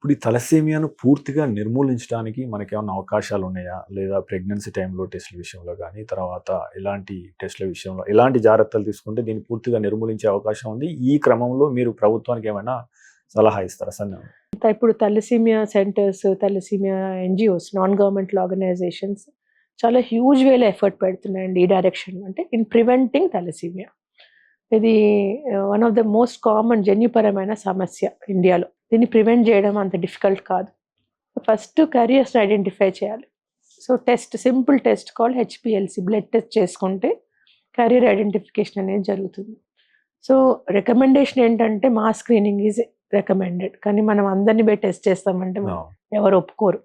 ఇప్పుడు ఈ తలసేమియాను పూర్తిగా నిర్మూలించడానికి మనకేమన్నా అవకాశాలున్నాయా? లేదా ప్రెగ్నెన్సీ టైంలో టెస్ట్‌ల విషయంలో గానీ, తర్వాత ఎలాంటి టెస్ట్‌ల విషయంలో ఎలాంటి జాగ్రత్తలు తీసుకుంటే దీన్ని పూర్తిగా నిర్మూలించే అవకాశం ఉంది? ఈ క్రమంలో మీరు ప్రభుత్వానికి ఏమైనా సలహా ఇస్తారా? ఇప్పుడు thalassemia centres, thalassemia NGOs, non governmental organisations చాలా హ్యూజ్ వేలో ఎఫర్ట్ పెడుతున్నాయండి ఈ డైరెక్షన్‌లో. అంటే ఇన్ ప్రివెంటింగ్ తలసీమియా. ఇది one of the most common జన్యుపరమైన సమస్య ఇండియాలో. దీన్ని ప్రివెంట్ చేయడం అంత డిఫికల్ట్ కాదు. ఫస్ట్ క్యారియర్స్‌ని ఐడెంటిఫై చేయాలి. So simple test called HPLC blood test చేసుకుంటే క్యారియర్ ఐడెంటిఫికేషన్ అనేది జరుగుతుంది. సో రికమెండేషన్ ఏంటంటే మాస్ స్క్రీనింగ్ ఈజ్ రికమెండెడ్. కానీ మనం అందరిని పోయి టెస్ట్ చేస్తామంటే ఎవరు ఒప్పుకోరు.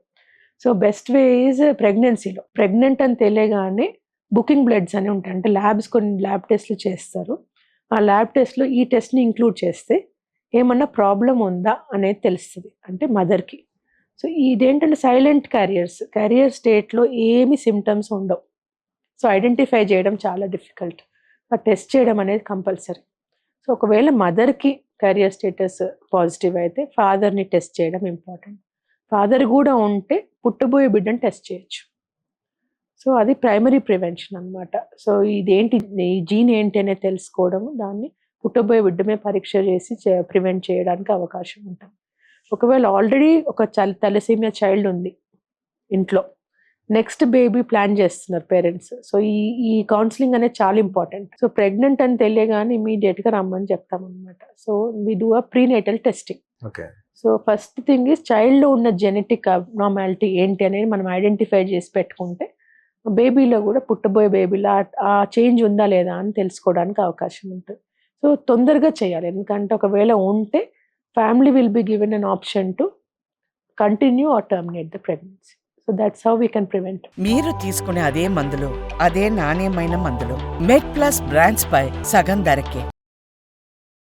సో బెస్ట్ వే ఈజ్ ప్రెగ్నెన్సీలో. ప్రెగ్నెంట్ అని తెలియగానే బుకింగ్ బ్లడ్స్ అని ఉంటాయి. అంటే కొన్ని ల్యాబ్ టెస్ట్లు చేస్తారు. ఆ ల్యాబ్ టెస్ట్‌లో ఈ టెస్ట్‌ని ఇంక్లూడ్ చేస్తే ఏమన్నా ప్రాబ్లం ఉందా అనేది తెలుస్తుంది. అంటే మదర్‌కి. సో ఇదేంటంటే సైలెంట్ క్యారియర్ స్టేట్‌లో ఏమి సిమ్టమ్స్ ఉండవు. సో ఐడెంటిఫై చేయడం చాలా డిఫికల్ట్. ఆ టెస్ట్ చేయడం అనేది కంపల్సరీ. సో ఒకవేళ మదర్‌కి క్యారియర్ స్టేటస్ పాజిటివ్ అయితే ఫాదర్‌ని టెస్ట్ చేయడం ఇంపార్టెంట్. ఫాదర్ కూడా ఉంటే పుట్టబోయే బిడ్డని టెస్ట్ చేయొచ్చు. సో అది ప్రైమరీ ప్రివెన్షన్ అనమాట. సో ఇదేంటి, ఈ జీన్ ఏంటి అనేది తెలుసుకోవడం, దాన్ని పుట్టబోయే బిడ్డమే పరీక్ష చేసి ప్రివెంట్ చేయడానికి అవకాశం ఉంటుంది. ఒకవేళ ఆల్రెడీ ఒక తలసేమియా చైల్డ్ ఉంది ఇంట్లో, నెక్స్ట్ బేబీ ప్లాన్ చేస్తున్నారు పేరెంట్స్. సో ఈ కౌన్సిలింగ్ అనేది చాలా ఇంపార్టెంట్. సో ప్రెగ్నెంట్ అని తెలియగానే ఇమీడియట్గా రమ్మని చెప్తాం అనమాట. So we do a prenatal testing. So first thing is చైల్డ్లో ఉన్న జెనెటిక్ అబ్నార్మాలిటీ ఏంటి అనేది మనం ఐడెంటిఫై చేసి పెట్టుకుంటే బేబీలో కూడా పుట్టబోయే బేబీలో ఆ చేంజ్ ఉందా లేదా అని తెలుసుకోవడానికి అవకాశం ఉంటుంది. సో తొందరగా చేయాలి, ఎందుకంటే ఒకవేళ ఉంటే family will be given an option to continue are terminate the pregnancy. So that's how we can prevent. మీరు తీసుకునే అదే మందులు, అదే నాణ్యమైన మందులు మెడ్ ప్లస్ బ్రాండ్స్ పై సగం ధరకే.